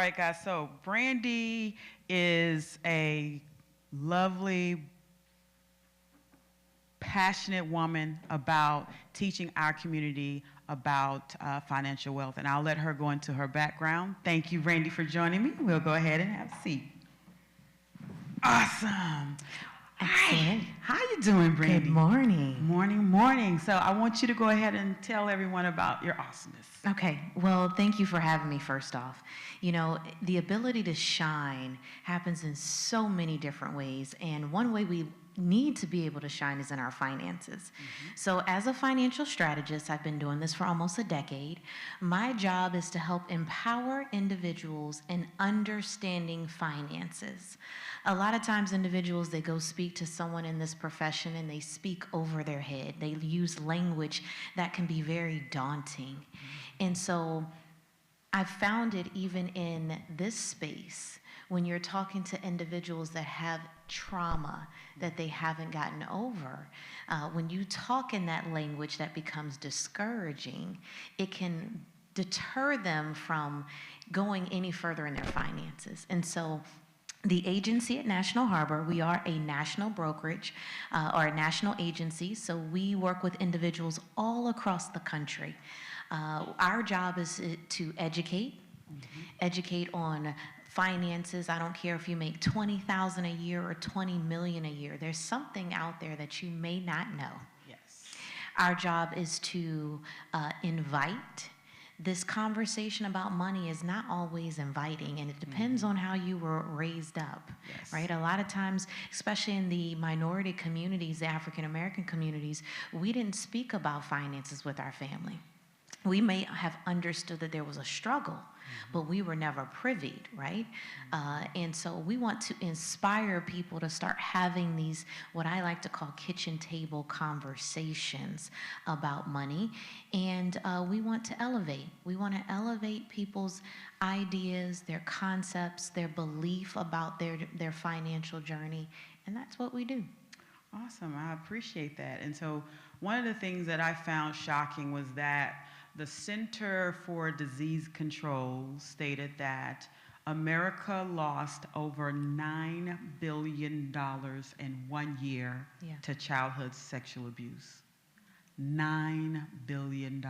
right, guys. So Brandy is a lovely, passionate woman about teaching our community about financial wealth. And I'll let her go into her background. Thank you, Brandy, for joining me. We'll go ahead and have a seat. Awesome. Excellent. Hi. How you doing, Brandy? Good morning. Morning. So I want you to go ahead and tell everyone about your awesomeness. Okay. Well, thank you for having me first off. You know, the ability to shine happens in so many different ways. And one way we need to be able to shine is in our finances. So as a financial strategist, I've been doing this for almost a decade. My job is to help empower individuals in understanding finances. A lot of times individuals, they go speak to someone in this profession and they speak over their head. They use language that can be very daunting. And so I've found it even in this space when you're talking to individuals that have trauma that they haven't gotten over. When you talk in that language that becomes discouraging, it can deter them from going any further in their finances. And so the agency at National Harbor, we are a national brokerage or a national agency, so we work with individuals all across the country. Our job is to educate on finances. I don't care if you make $20,000 a year or $20 million a year. There's something out there that you may not know. Yes. Our job is to invite. This conversation about money is not always inviting, and it depends on how you were raised up, right? A lot of times, especially in the minority communities, the African American communities, we didn't speak about finances with our family. We may have understood that there was a struggle, but we were never privy, right? And so we want to inspire people to start having these, what I like to call kitchen table conversations about money. And we want to elevate. We want to elevate people's ideas, their concepts, their belief about their financial journey. And that's what we do. Awesome. I appreciate that. And so one of the things that I found shocking was that the Center for Disease Control stated that America lost over $9 billion in 1 year to childhood sexual abuse. $9 billion.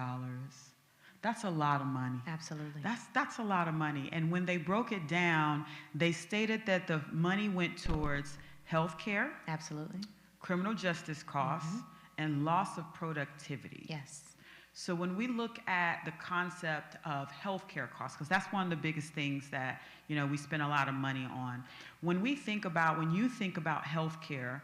That's a lot of money. Absolutely. That's a lot of money. And when they broke it down, they stated that the money went towards health care. Absolutely. Criminal justice costs, and loss of productivity. Yes. So when we look at the concept of healthcare costs, because that's one of the biggest things that, you know, we spend a lot of money on. When you think about healthcare,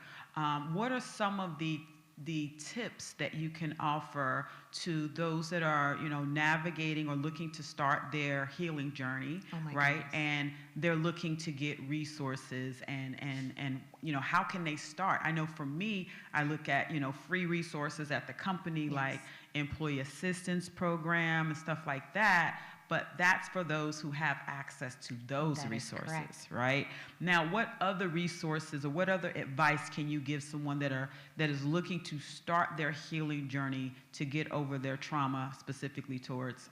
what are some of the tips that you can offer to those that are, you know, navigating or looking to start their healing journey, right? Goodness. And they're looking to get resources and you know, how can they start? I know for me, I look at, you know, free resources at the company, like employee assistance program and stuff like that. But that's for those who have access to those resources, right? Now, what other resources or what other advice can you give someone that is looking to start their healing journey to get over their trauma, specifically towards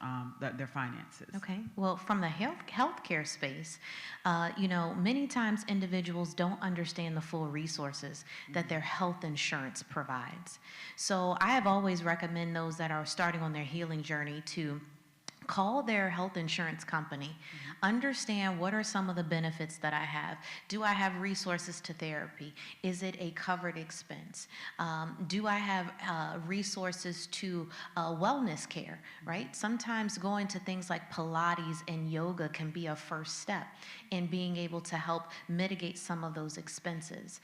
their finances? Okay. Well, from the healthcare space, you know, many times individuals don't understand the full resources that their health insurance provides. So I have always recommended those that are starting on their healing journey to call their health insurance company, understand what are some of the benefits that I have. Do I have resources to therapy? Is it a covered expense? Do I have resources to wellness care, right? Sometimes going to things like Pilates and yoga can be a first step in being able to help mitigate some of those expenses.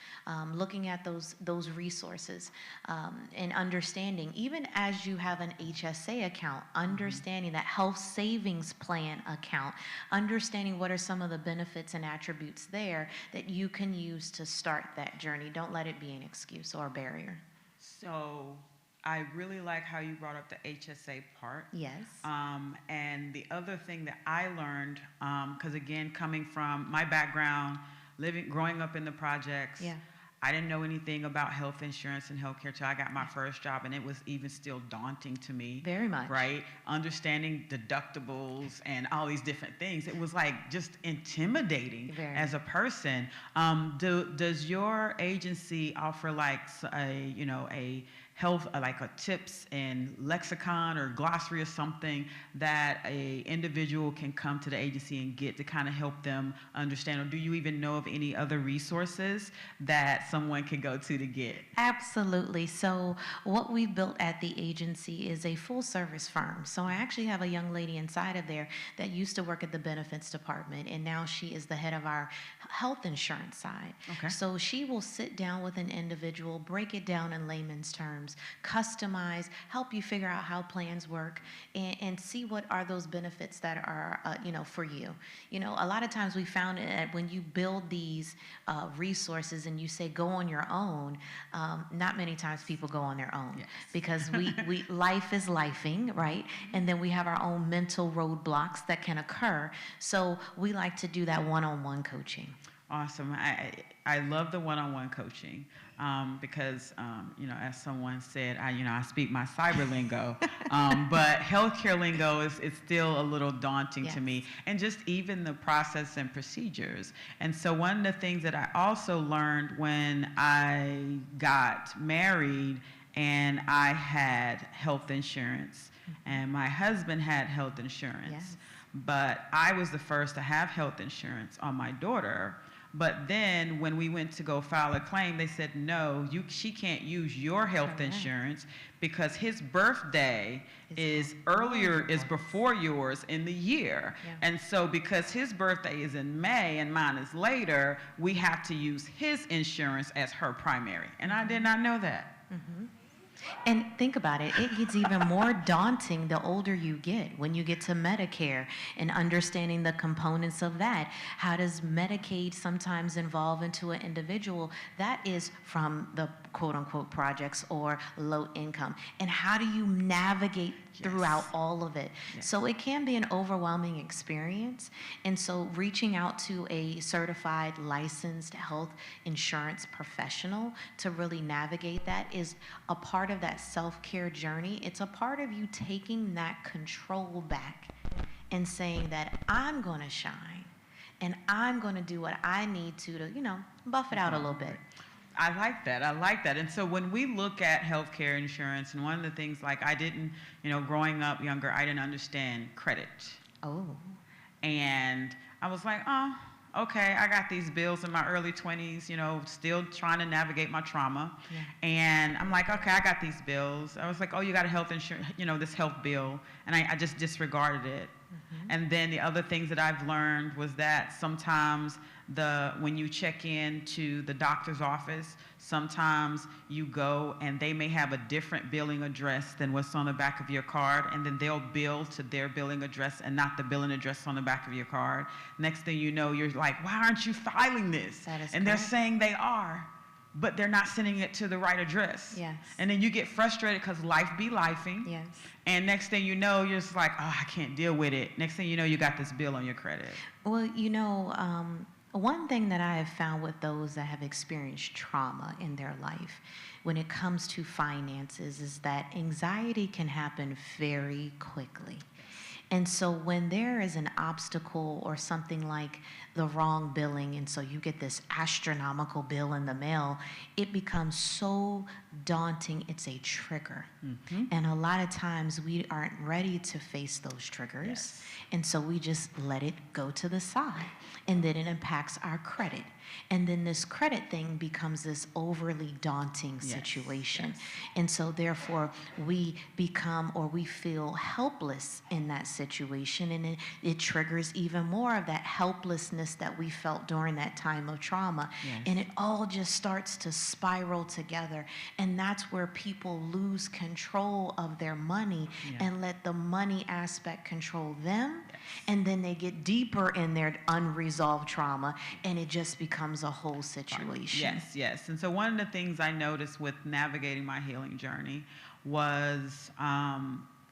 Looking at those resources and understanding, even as you have an HSA account, understanding that health savings plan account, understanding what are some of the benefits and attributes there that you can use to start that journey. Don't let it be an excuse or a barrier. So I really like how you brought up the HSA part. Yes. And the other thing that I learned, because again, coming from my background, growing up in the projects, I didn't know anything about health insurance and healthcare till I got my first job, and it was even still daunting to me. Very much. Right? Understanding deductibles and all these different things. It was like just intimidating Very. as a person. Does your agency offer like a health, like a tips and lexicon or glossary or something that a individual can come to the agency and get to kind of help them understand? Or do you even know of any other resources that someone can go to get? Absolutely. So what we've built at the agency is a full service firm. So I actually have a young lady inside of there that used to work at the benefits department, and now she is the head of our health insurance side. Okay. So she will sit down with an individual, break it down in layman's terms, customize, help you figure out how plans work, and see what are those benefits that are, for you. A lot of times we found that when you build these resources and you say go on your own, not many times people go on their own. Yes. Because we life is lifing, right? And then we have our own mental roadblocks that can occur. So we like to do that one-on-one coaching. Awesome. I love the one-on-one coaching because, as someone said, I speak my cyber lingo, but healthcare lingo is still a little daunting Yes. to me, and just even the process and procedures. And so one of the things that I also learned when I got married and I had health insurance, and my husband had health insurance, Yes. but I was the first to have health insurance on my daughter. But then when we went to go file a claim, they said, no, she can't use your health Correct. insurance because his birthday is yours. before yours in the year. Yeah. And so because his birthday is in May and mine is later, we have to use his insurance as her primary. And I did not know that. And think about it, it gets even more daunting the older you get when you get to Medicare and understanding the components of that. How does Medicaid sometimes involve into an individual that is from the quote unquote projects or low income? And how do you navigate throughout all of it? Yes. So it can be an overwhelming experience. And so reaching out to a certified, licensed health insurance professional to really navigate that is a part of that self-care journey. It's a part of you taking that control back and saying that I'm going to shine and I'm going to do what I need to buff it out a little bit. I like that. I like that. And so when we look at healthcare insurance, and one of the things, like I didn't, growing up younger, I didn't understand credit. Oh, And I was like, oh, okay, I got these bills in my early 20s, still trying to navigate my trauma. Yeah. And I'm like, okay, I got these bills. I was like, oh, you got a health insurance, this health bill. And I just disregarded it. And then the other things that I've learned was that sometimes when you check in to the doctor's office, sometimes you go and they may have a different billing address than what's on the back of your card, and then they'll bill to their billing address and not the billing address on the back of your card. Next thing you know, you're like, why aren't you filing this? That is and they're correct. saying they are, but they're not sending it to the right address. Yes. And then you get frustrated because life be lifing. yes. And next thing you know, you're just like, oh, I can't deal with it. Next thing you know, you got this bill on your credit. Well, one thing that I have found with those that have experienced trauma in their life when it comes to finances is that anxiety can happen very quickly. And so when there is an obstacle or something like the wrong billing, and so you get this astronomical bill in the mail, it becomes so daunting, it's a trigger. And a lot of times we aren't ready to face those triggers. Yes. And so we just let it go to the side. And then it impacts our credit. And then this credit thing becomes this overly daunting Yes, situation. yes. And so therefore we become or we feel helpless in that situation. And it triggers even more of that helplessness that we felt during that time of trauma. Yes. And it all just starts to spiral together. And that's where people lose control of their money Yeah. and let the money aspect control them. And then they get deeper in their unresolved trauma, and it just becomes a whole situation. Yes, yes. And so one of the things I noticed with navigating my healing journey was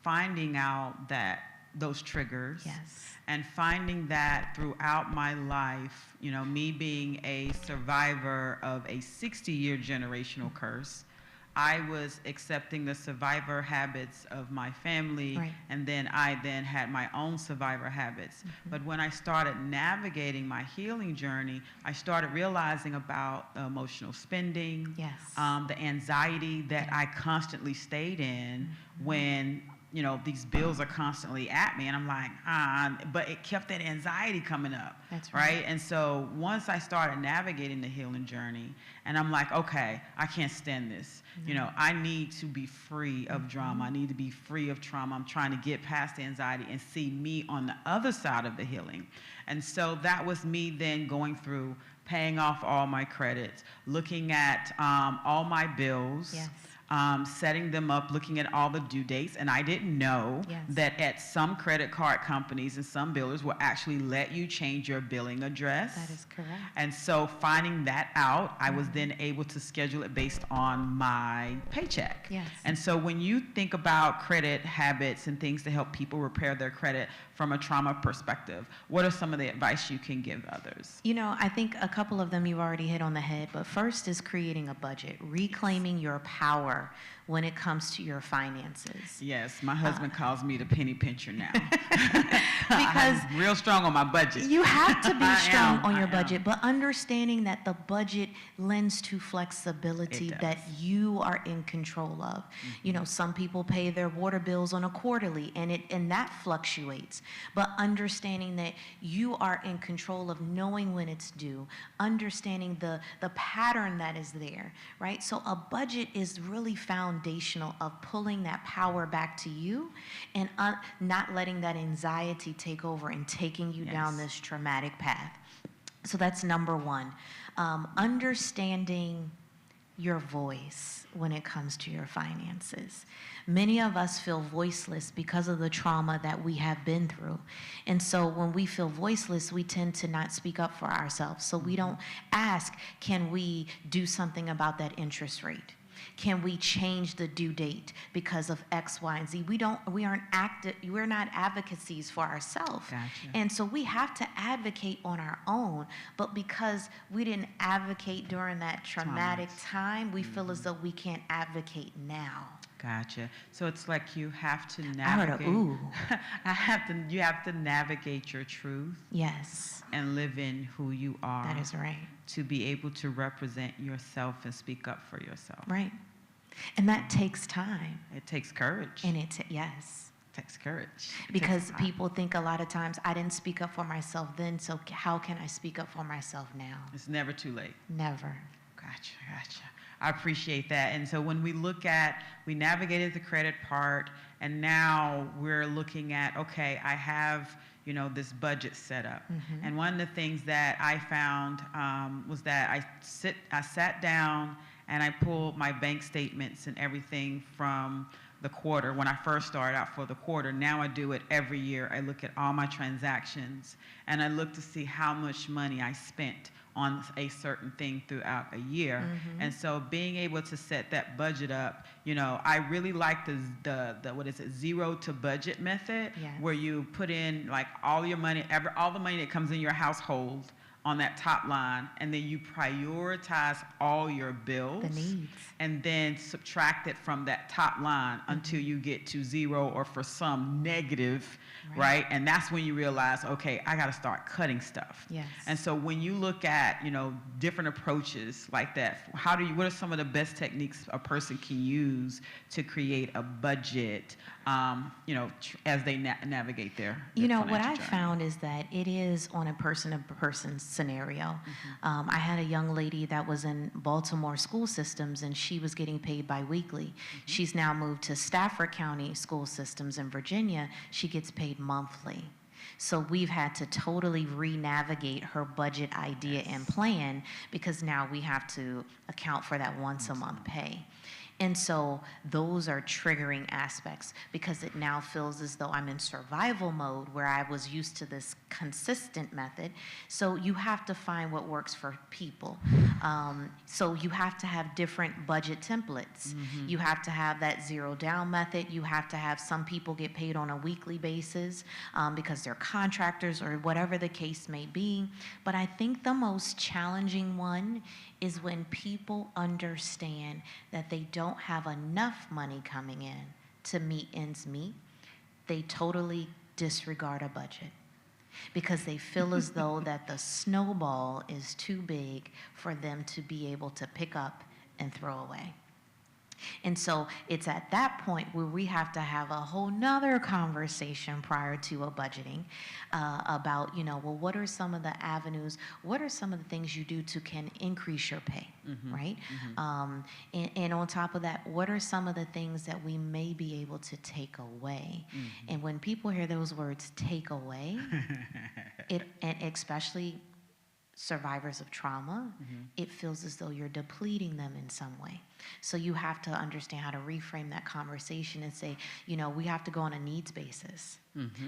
finding out that those triggers. Yes. And finding that throughout my life, you know, me being a survivor of a 60-year generational curse, I was accepting the survivor habits of my family, Right. and then I had my own survivor habits. But when I started navigating my healing journey, I started realizing about the emotional spending, Yes. the anxiety that I constantly stayed in when, you know, these bills are constantly at me, and I'm like, but it kept that anxiety coming up. That's right. And so once I started navigating the healing journey, and I'm like, okay, I can't stand this. You know, I need to be free of drama. I need to be free of trauma. I'm trying to get past the anxiety and see me on the other side of the healing. And so that was me then going through paying off all my credits, looking at all my bills. Yes. Setting them up, looking at all the due dates, and I didn't know Yes. that at some credit card companies and some billers will actually let you change your billing address. That is correct. And so finding that out, I was then able to schedule it based on my paycheck. Yes. And so when you think about credit habits and things to help people repair their credit from a trauma perspective, what are some of the advice you can give others? You know, I think a couple of them you've already hit on the head, but first is creating a budget, reclaiming your power when it comes to your finances. Yes, my husband calls me the penny pincher now. Because I'm real strong on my budget. you have to be I strong am, on I your am. budget, but understanding that the budget lends to flexibility It that does. you are in control of. You know, some people pay their water bills on a quarterly, and that fluctuates. But understanding that you are in control of knowing when it's due, understanding the pattern that is there, right? So a budget is really foundational of pulling that power back to you and not letting that anxiety take over and taking you down Yes. this traumatic path. So that's number one. Understanding your voice when it comes to your finances. Many of us feel voiceless because of the trauma that we have been through. And so when we feel voiceless, we tend to not speak up for ourselves. So we don't ask, can we do something about that interest rate? Can we change the due date because of X, Y, and Z? We're not advocacies for ourselves. Gotcha. And so we have to advocate on our own. But because we didn't advocate during that traumatic time, we feel as though we can't advocate now. Gotcha. So it's like you have to I heard a navigate. ooh. You have to navigate your truth Yes, and live in who you are that is right. to be able to represent yourself and speak up for yourself. Right. And that takes time. It takes courage. And yes. It takes courage. It Because takes time. people think a lot of times, I didn't speak up for myself then, so how can I speak up for myself now? It's never too late. Never. Gotcha, gotcha. I appreciate that. And so when we navigated the credit part, and now we're looking at, okay, I have, you know, this budget set up. And one of the things that I found was that I sat down and I pulled my bank statements and everything from the quarter. When I first started out for the quarter, now I do it every year. I look at all my transactions and I look to see how much money I spent on a certain thing throughout a year. And so being able to set that budget up, you know, I really like the what is it, zero to budget method, Yes. where you put in like all your money, all the money that comes in your household on that top line, and then you prioritize all your bills The needs. and then subtract it from that top line until you get to zero or for some negative, right? And that's when you realize, okay, I got to start cutting stuff. Yes. And so when you look at, you know, different approaches like that, what are some of the best techniques a person can use to create a budget, you know, as they navigate their You know, what financial I've journey? found is that it is on a person-to-person scenario. I had a young lady that was in Baltimore school systems, and she was getting paid biweekly. She's now moved to Stafford County school systems in Virginia. She gets paid monthly. So we've had to totally re-navigate her budget idea and plan because now we have to account for that once a month pay. And so those are triggering aspects because it now feels as though I'm in survival mode where I was used to this consistent method. So you have to find what works for people. So you have to have different budget templates. You have to have that zero down method. You have to have some people get paid on a weekly basis because they're contractors or whatever the case may be. But I think the most challenging one is when people understand that they don't have enough money coming in to meet ends meet. They totally disregard a budget because they feel as though that the snowball is too big for them to be able to pick up and throw away. And so it's at that point where we have to have a whole nother conversation prior to a budgeting about, well, what are some of the avenues, what are some of the things you do to can increase your pay, right? And on top of that, what are some of the things that we may be able to take away? And when people hear those words, take away, and especially survivors of trauma, it feels as though you're depleting them in some way. So you have to understand how to reframe that conversation and say, we have to go on a needs basis.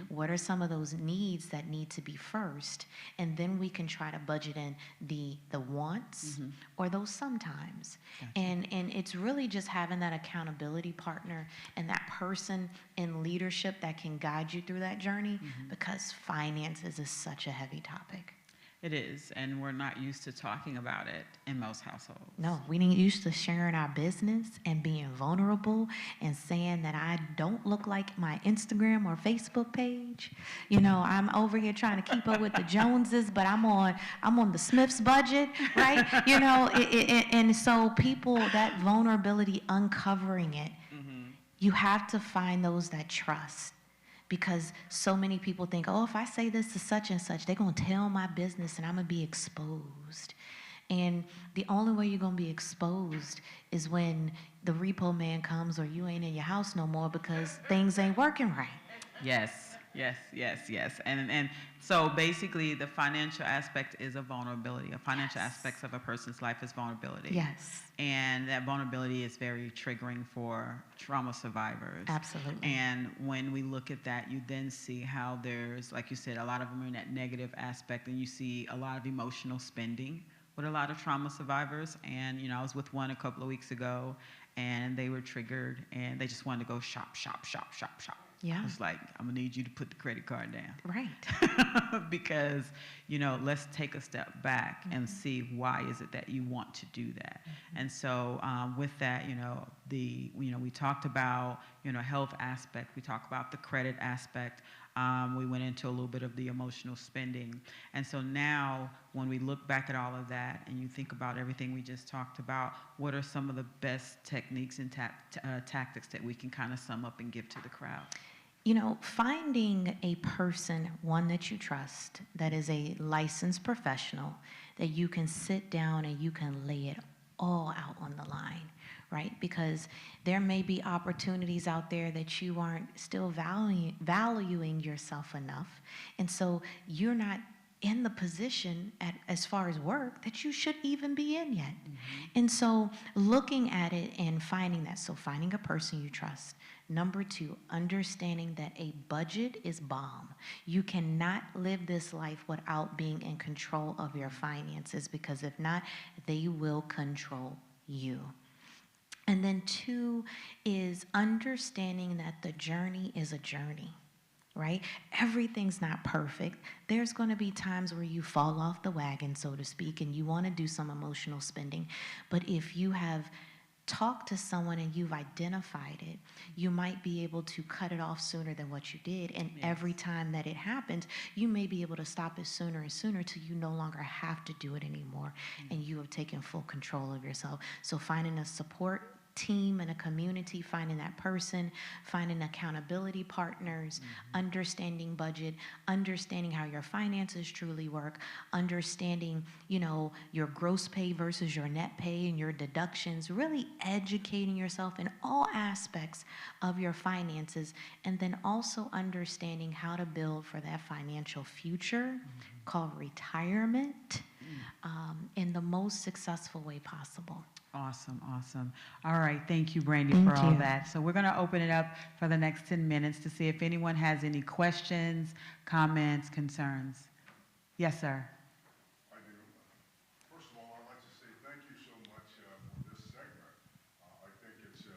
What are some of those needs that need to be first? And then we can try to budget in the wants or those sometimes. Gotcha. And it's really just having that accountability partner and that person in leadership that can guide you through that journey because finances is such a heavy topic. It is, and we're not used to talking about it in most households. No, we ain't used to sharing our business and being vulnerable and saying that I don't look like my Instagram or Facebook page. I'm over here trying to keep up with the Joneses, but I'm on the Smiths budget, right? And so people, that vulnerability, uncovering it, you have to find those that trust. Because so many people think, if I say this to such and such, they're going to tell my business and I'm going to be exposed. And the only way you're going to be exposed is when the repo man comes or you ain't in your house no more because things ain't working right. Yes. And so basically the financial aspect is a vulnerability. A financial aspect of a person's life is vulnerability. Yes. And that vulnerability is very triggering for trauma survivors. Absolutely. And when we look at that, you then see how there's, like you said, a lot of them are in that negative aspect, and you see a lot of emotional spending with a lot of trauma survivors. And, I was with one a couple of weeks ago, and they were triggered, and they just wanted to go shop. Yeah. I was like, I'm going to need you to put the credit card down. Right. Because, let's take a step back and see why is it that you want to do that. And so with that, we talked about, health aspect. We talked about the credit aspect. We went into a little bit of the emotional spending. And so now when we look back at all of that and you think about everything we just talked about, what are some of the best techniques and tactics that we can kind of sum up and give to the crowd? Finding a person, one that you trust, that is a licensed professional, that you can sit down and you can lay it all out on the line, right? Because there may be opportunities out there that you aren't still valuing yourself enough. And so you're not in the position as far as work that you should even be in yet. And so looking at it and finding that, so finding a person you trust. Number 2, understanding that a budget is bomb. You cannot live this life without being in control of your finances, because if not, they will control you. And then 2 is understanding that the journey is a journey, right? Everything's not perfect. There's going to be times where you fall off the wagon, so to speak, and you want to do some emotional spending. But if you have talked to someone and you've identified it, you might be able to cut it off sooner than what you did. And every time that it happens, you may be able to stop it sooner and sooner till you no longer have to do it anymore. And you have taken full control of yourself. So finding a support team and a community, finding that person, finding accountability partners, understanding budget, understanding how your finances truly work, understanding, your gross pay versus your net pay and your deductions, really educating yourself in all aspects of your finances, and then also understanding how to build for that financial future called retirement in the most successful way possible. Awesome, awesome. All right, thank you, Brandy, for Thank all you. that. So we're going to open it up for the next 10 minutes to see if anyone has any questions, comments, concerns. Yes, sir. I do. First of all, I'd like to say thank you so much for this segment. I think it's,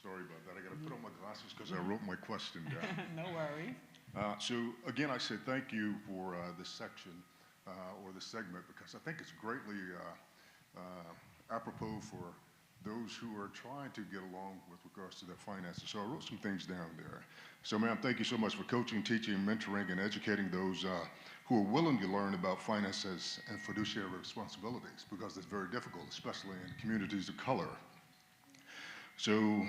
sorry about that. I got to put on my glasses because I wrote my question down. No worries. So again, I say thank you for this section or this segment because I think it's greatly apropos for those who are trying to get along with regards to their finances. So I wrote some things down there. So ma'am, thank you so much for coaching, teaching, mentoring, and educating those who are willing to learn about finances and fiduciary responsibilities because it's very difficult, especially in communities of color. So,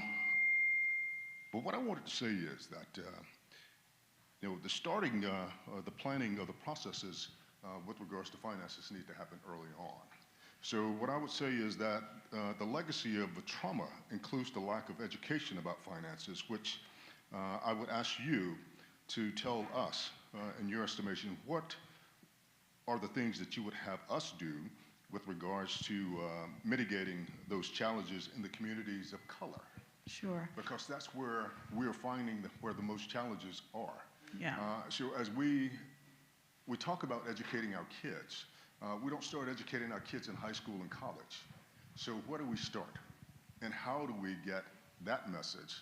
but what I wanted to say is that you know, the starting, the planning of the processes with regards to finances need to happen early on. So what I would say is that the legacy of the trauma includes the lack of education about finances, which I would ask you to tell us, in your estimation, what are the things that you would have us do with regards to mitigating those challenges in the communities of color? Sure. Because that's where we're finding where the most challenges are. Yeah. So as we talk about educating our kids, we don't start educating our kids in high school and college. So where do we start? And how do we get that message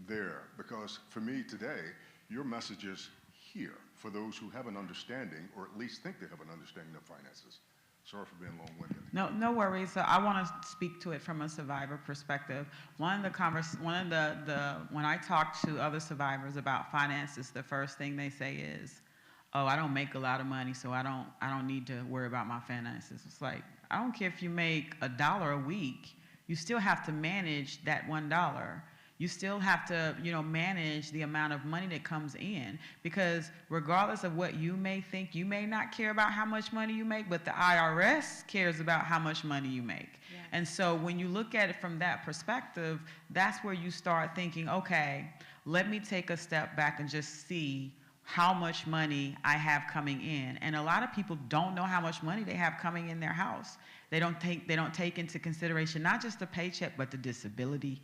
there? Because for me today, your message is here for those who have an understanding, or at least think they have an understanding of finances. Sorry for being long-winded. No worries. So I want to speak to it from a survivor perspective. When I talk to other survivors about finances, the first thing they say is, "Oh, I don't make a lot of money, so I don't need to worry about my finances." It's like, I don't care if you make $1 a week, you still have to manage that $1. You still have to, manage the amount of money that comes in, because regardless of what you may think, you may not care about how much money you make, but the IRS cares about how much money you make. Yeah. And so when you look at it from that perspective, that's where you start thinking, okay, let me take a step back and just see how much money I have coming in. And a lot of people don't know how much money they have coming in their house. They don't take into consideration not just the paycheck, but the disability,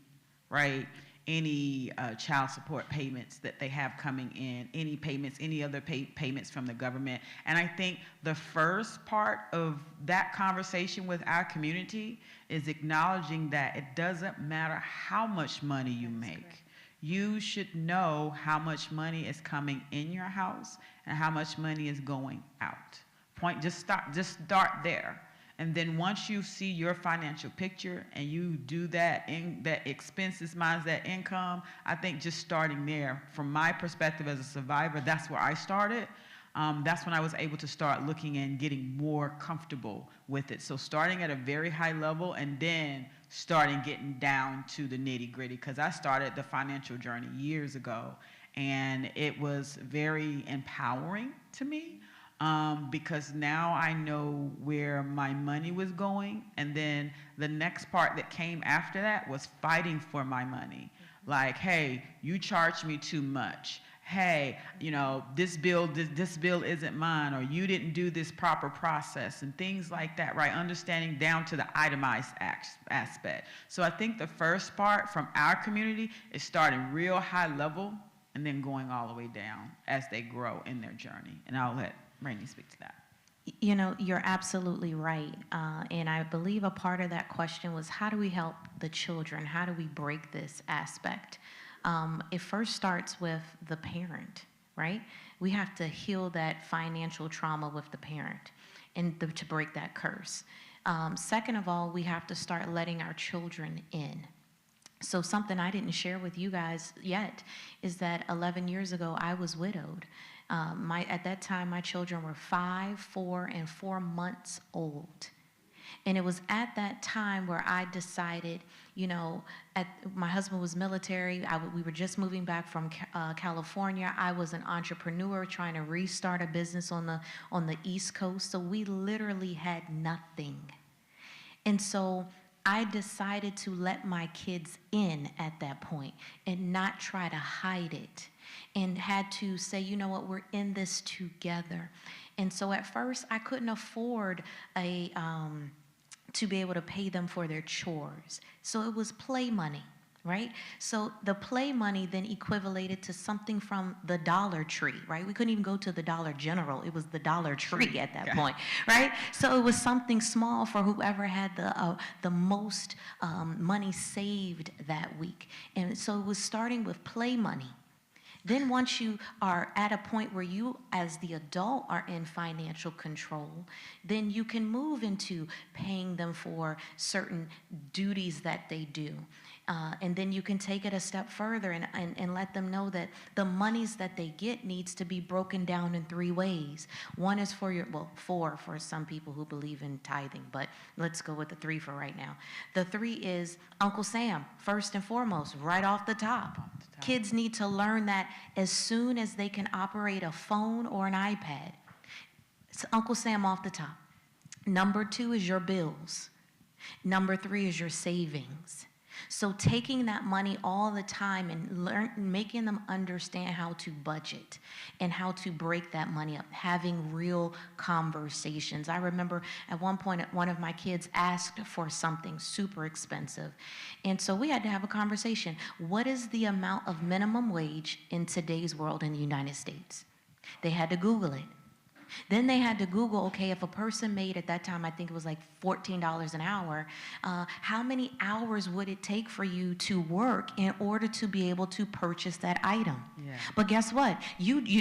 right? Any child support payments that they have coming in, any payments, any other payments from the government. And I think the first part of that conversation with our community is acknowledging that it doesn't matter how much money you make. Correct. You should know how much money is coming in your house and how much money is going out. Just start there. And then once you see your financial picture and you do that expenses minus that income, I think just starting there, from my perspective as a survivor, that's where I started. That's when I was able to start looking and getting more comfortable with it. So starting at a very high level and then starting getting down to the nitty gritty, because I started the financial journey years ago, and it was very empowering to me. Because now I know where my money was going, and then the next part that came after that was fighting for my money. Like, hey, you charged me too much. Hey, this bill isn't mine, or you didn't do this proper process, and things like that, right? Understanding down to the itemized aspect. So I think the first part from our community is starting real high level and then going all the way down as they grow in their journey. And I'll let Brandy speak to that. You're absolutely right. And I believe a part of that question was, how do we help the children? How do we break this aspect? It first starts with the parent, right? We have to heal that financial trauma with the parent and to break that curse. Second of all, we have to start letting our children in. So something I didn't share with you guys yet is that 11 years ago, I was widowed. At that time, my children were 5, 4, and 4 months old. And it was at that time where I decided, my husband was military. We were just moving back from California. I was an entrepreneur trying to restart a business on the East Coast. So we literally had nothing. And so I decided to let my kids in at that point and not try to hide it. and had to say, you know what, we're in this together. And so at first, I couldn't afford to be able to pay them for their chores. So it was play money, right? So the play money then equivalated to something from the Dollar Tree, right? We couldn't even go to the Dollar General. It was the Dollar Tree at that point, right? So it was something small for whoever had the most money saved that week. And so it was starting with play money. Then once you are at a point where you, as the adult, are in financial control, then you can move into paying them for certain duties that they do. And then you can take it a step further and let them know that the monies that they get needs to be broken down in 3 ways. One is for four for some people who believe in tithing, but let's go with the 3 for right now. The 3 is Uncle Sam, first and foremost, right off the top. Kids need to learn that as soon as they can operate a phone or an iPad. So Uncle Sam off the top. Number 2 is your bills. Number 3 is your savings. So taking that money all the time and making them understand how to budget and how to break that money up, having real conversations. I remember at one point, one of my kids asked for something super expensive. And so we had to have a conversation. What is the amount of minimum wage in today's world in the United States? They had to Google it. Then they had to Google, okay, if a person made, at that time, I think it was like $14 an hour, how many hours would it take for you to work in order to be able to purchase that item? Yeah. But guess what?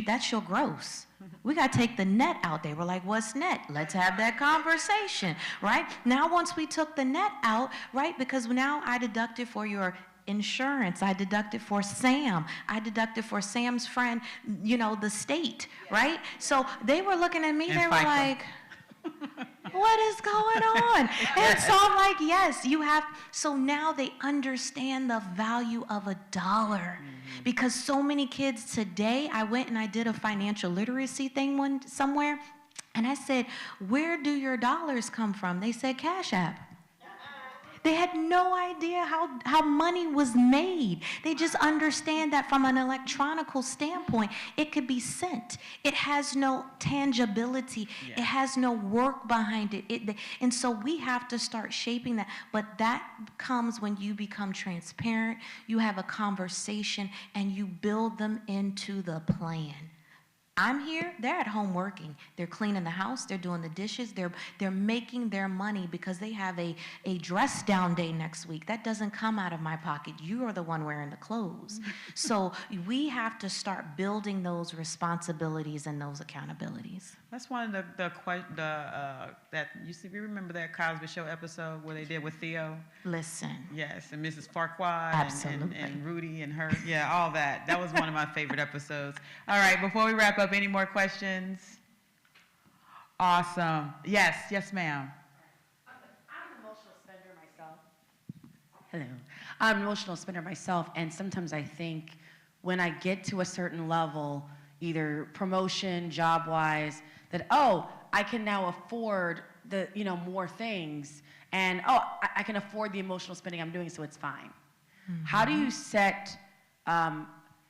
That's your gross. We got to take the net out there. We're like, what's net? Let's have that conversation, right? Now, once we took the net out, right, because now I deducted for your insurance, I deducted for Sam, I deducted for Sam's friend, the state, right? So they were looking at me, And they were FICA. like, what is going on? And so I'm like, yes, you have. So now they understand the value of a dollar. Because so many kids today, I went and I did a financial literacy thing somewhere, and I said, where do your dollars come from? They said, Cash App. They had no idea how money was made. They just understand that from an electronical standpoint, it could be sent. It has no tangibility. Yeah. It has no work behind it. And so we have to start shaping that. But that comes when you become transparent, you have a conversation, and you build them into the plan. I'm here, they're at home working. They're cleaning the house, they're doing the dishes, they're making their money because they have a dress down day next week. That doesn't come out of my pocket. You are the one wearing the clothes. So we have to start building those responsibilities and those accountabilities. That's one of that you remember that Cosby Show episode where they did with Theo? Listen. Yes, and Mrs. Farquaad Absolutely. and Rudy and her. Yeah, all that. That was one of my favorite episodes. All right, before we wrap up, any more questions? Awesome. Yes, ma'am. I'm an emotional spender myself. Hello. I'm an emotional spender myself, and sometimes I think when I get to a certain level, either promotion, job-wise, that, I can now afford more things, and, I can afford the emotional spending I'm doing, so it's fine. Mm-hmm. How do you set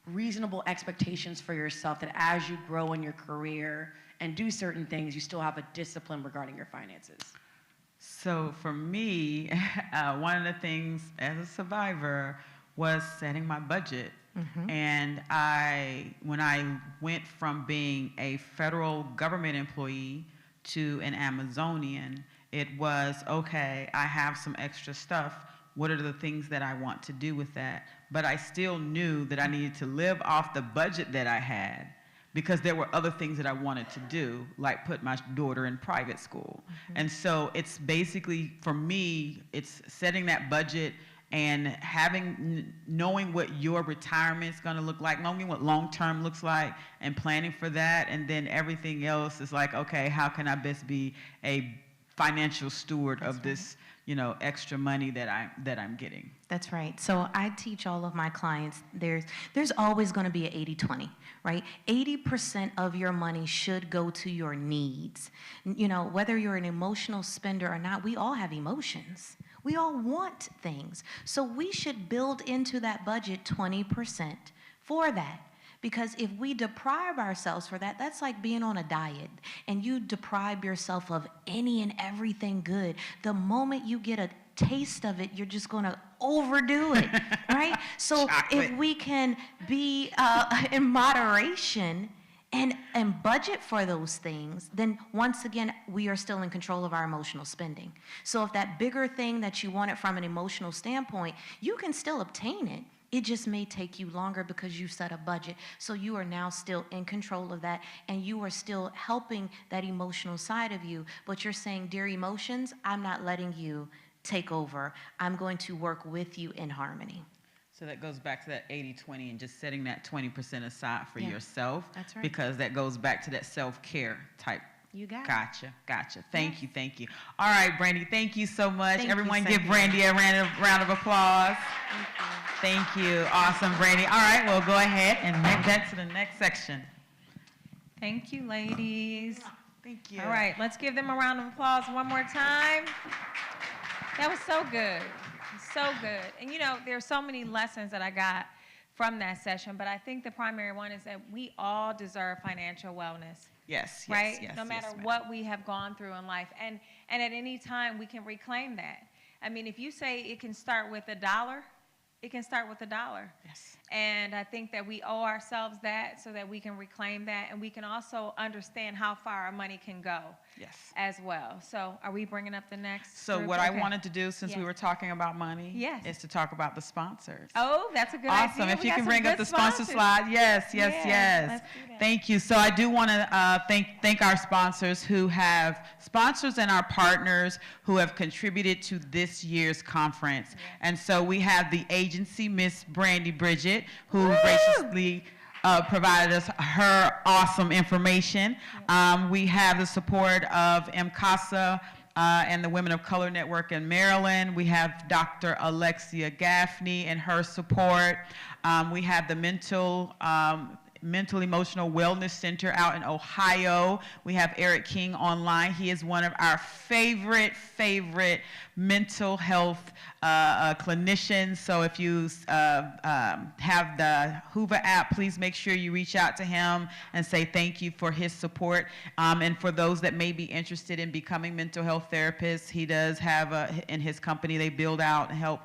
reasonable expectations for yourself that as you grow in your career and do certain things, you still have a discipline regarding your finances? So for me, one of the things as a survivor was setting my budget. Mm-hmm. And when I went from being a federal government employee to an Amazonian, it was, okay, I have some extra stuff. What are the things that I want to do with that? But I still knew that I needed to live off the budget that I had because there were other things that I wanted to do, like put my daughter in private school. Mm-hmm. And so it's basically, for me, it's setting that budget and knowing what your retirement is going to look like, knowing what long-term looks like, and planning for that. And then everything else is like, okay, how can I best be a financial steward of this, extra money that I'm getting? That's right. So I teach all of my clients, there's always going to be an 80-20, right? 80% of your money should go to your needs. Whether you're an emotional spender or not, we all have emotions. We all want things. So we should build into that budget 20% for that. Because if we deprive ourselves for that, that's like being on a diet and you deprive yourself of any and everything good. The moment you get a taste of it, you're just going to overdo it, right? So Chocolate. if we can be in moderation and budget for those things, then once again, we are still in control of our emotional spending. So if that bigger thing that you wanted from an emotional standpoint, you can still obtain it. It just may take you longer because you set a budget. So you are now still in control of that, and you are still helping that emotional side of you. But you're saying, dear emotions, I'm not letting you take over. I'm going to work with you in harmony. So that goes back to that 80-20 and just setting that 20% aside for Yeah, yourself. that's right. Because that goes back to that self-care type. You got it. Gotcha. Thank you. All right, Brandy, thank you so much. Thank you, Everyone give Cynthia. Brandy a round of applause. Thank you. Awesome, Brandy. All right, we'll go ahead and move that to the next section. Thank you, ladies. Thank you. All right, let's give them a round of applause one more time. That was so good. So good. And you know, there are so many lessons that I got from that session, but I think the primary one is that we all deserve financial wellness. Yes, Right? yes, No matter ma'am. what we have gone through in life. And at any time, we can reclaim that. I mean, if you say it can start with $1, it can start with $1. Yes. And I think that we owe ourselves that so that we can reclaim that. And we can also understand how far our money can go Yes. as well. So are we bringing up the next So group? what I Okay. wanted to do, since we Yes. were talking about money, Yes. is to talk about the sponsors. Oh, that's a good idea. Awesome. If We you got can some bring up good the sponsor sponsors. slide. Yes. Yeah, let's do that. Thank you. So I do want to thank our sponsors who have sponsors and our partners who have contributed to this year's conference. And so we have the agency, Miss Brandy Bridget, who graciously provided us her awesome information. We have the support of MCASA and the Women of Color Network in Maryland. We have Dr. Alexia Gaffney and her support. We have the Mental Emotional Wellness Center out in Ohio. We have Eric King online. He is one of our favorite mental health clinicians. So if you have the Hoover app, please make sure you reach out to him and say thank you for his support. And for those that may be interested in becoming mental health therapists, he does have in his company, they build out and help,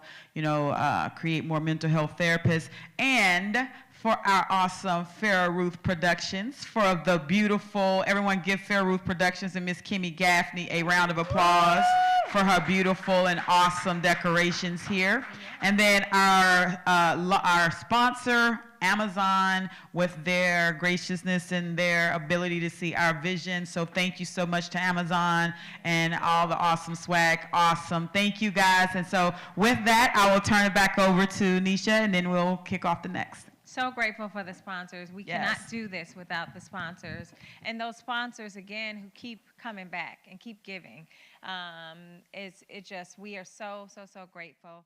create more mental health therapists. And for our awesome Farrah Ruth Productions, for the beautiful, everyone give Farrah Ruth Productions and Miss Kimmy Gaffney a round of applause for her beautiful and awesome decorations here. And then our sponsor, Amazon, with their graciousness and their ability to see our vision. So thank you so much to Amazon and all the awesome swag. Awesome. Thank you, guys. And so with that, I will turn it back over to Nisha, and then we'll kick off the next. So grateful for the sponsors. We Yes. cannot do this without the sponsors. And those sponsors, again, who keep coming back and keep giving. We are so grateful.